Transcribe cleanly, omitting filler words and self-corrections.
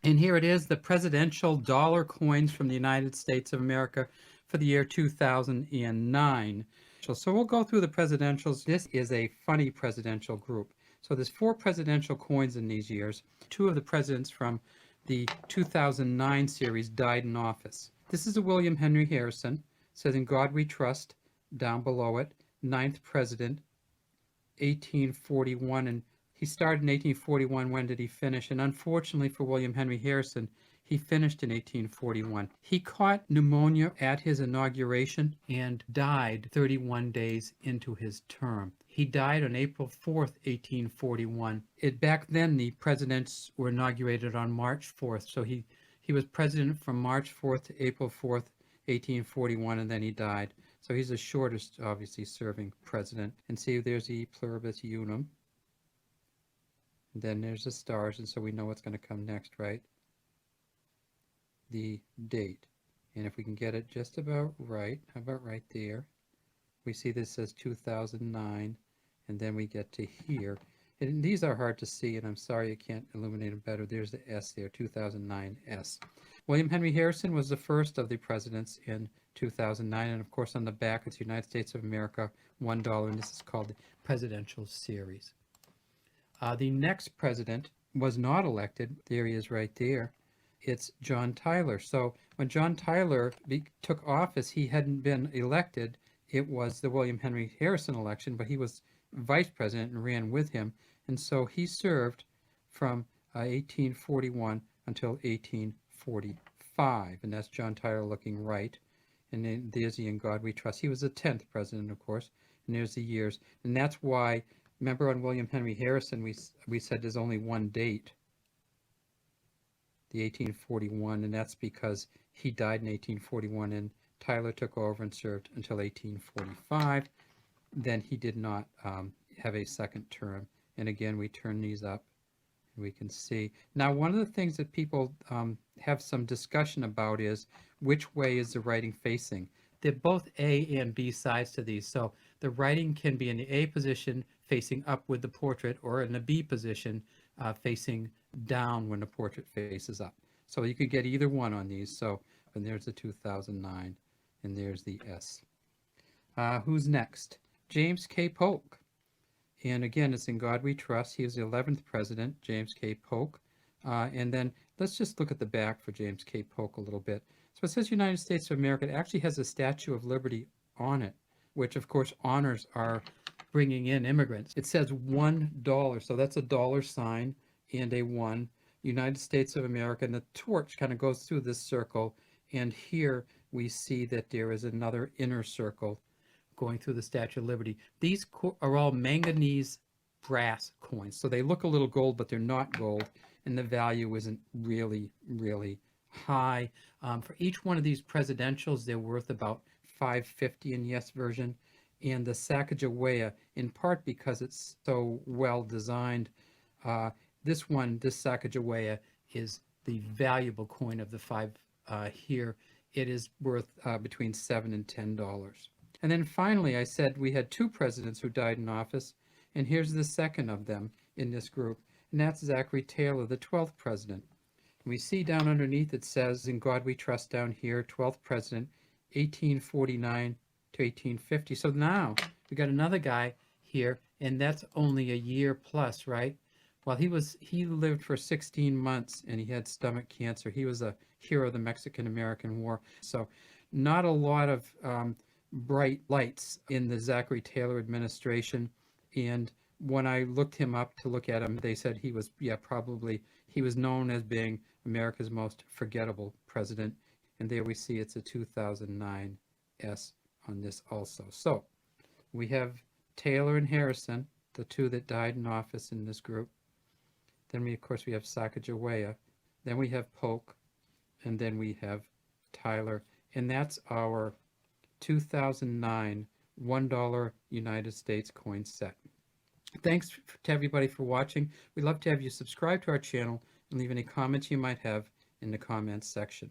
And here it is, the presidential dollar coins from the United States of America for the year 2009. So we'll go through the presidentials. This is a funny presidential group. So there's 4 presidential coins in these years. 2 of the presidents from the 2009 series died in office. This is a William Henry Harrison. It says, "In God We Trust," down below it, 9th president, 1841. And he started in 1841. When did he finish? And unfortunately for William Henry Harrison, he finished in 1841. He caught pneumonia at his inauguration and died 31 days into his term. He died on April 4th, 1841. Back then, the presidents were inaugurated on March 4th. So he was president from March 4th to April 4th, 1841, and then he died. So he's the shortest, obviously, serving president. And see, there's the pluribus unum. And then there's the stars, and so we know what's going to come next, right? The date. And if we can get it just about right, how about right there? We see this says 2009, and then we get to here. And these are hard to see, and I'm sorry I can't illuminate them better. There's the S there, 2009 S. William Henry Harrison was the first of the presidents in 2009, and of course on the back it's United States of America, $1, and this is called the Presidential Series. The next president was not elected. There he is right there. It's John Tyler. So when John Tyler took office, he hadn't been elected. It was the William Henry Harrison election, but he was vice president and ran with him. And so he served from 1841 until 1845. And that's John Tyler looking right. And then there's the "In God We Trust." He was the 10th president, of course. And there's the years. And that's why, remember on William Henry Harrison, we said there's only one date, the 1841, and that's because he died in 1841 and Tyler took over and served until 1845. Then he did not have a second term. And again, we turn these up and we can see. Now, one of the things that people have some discussion about is which way is the writing facing. They're both A and B sides to these. So the writing can be in the A position facing up with the portrait, or in the B position facing down when the portrait faces up. So you could get either one on these. So, and there's the 2009, and there's the S. Who's next? James K. Polk. And again, it's "In God We Trust." He was the 11th president, James K. Polk. And then let's just look at the back for James K. Polk a little bit. So it says United States of America. It actually has a Statue of Liberty on it, which of course honors our bringing in immigrants. It says $1, so that's a dollar sign and a 1, United States of America, and the torch kind of goes through this circle, and here we see that there is another inner circle going through the Statue of Liberty. These are all manganese brass coins, so they look a little gold, but they're not gold, and the value isn't really high. For each one of these presidentials, they're worth about $5.50 in yes version. And the Sacagawea, in part because it's so well designed, this Sacagawea is the valuable coin of the 5 here. It is worth between $7 and $10. And then finally, I said we had 2 presidents who died in office, and here's the second of them in this group, and that's Zachary Taylor, the 12th president. And we see down underneath it says "In God We Trust" down here, 12th president, 1849 to 1850. So now we got another guy here, and that's only a year plus, right? Well, he lived for 16 months and he had stomach cancer. He was a hero of the Mexican-American War. So not a lot of bright lights in the Zachary Taylor administration. And when I looked him up to look at him, they said he was, he was known as being America's most forgettable president. And there we see it's a 2009 S on this also. So we have Taylor and Harrison, the 2 that died in office in this group. Then of course we have Sacagawea. Then we have Polk, and then we have Tyler. And that's our 2009 $1 United States coin set. Thanks to everybody for watching. We'd love to have you subscribe to our channel and leave any comments you might have in the comments section.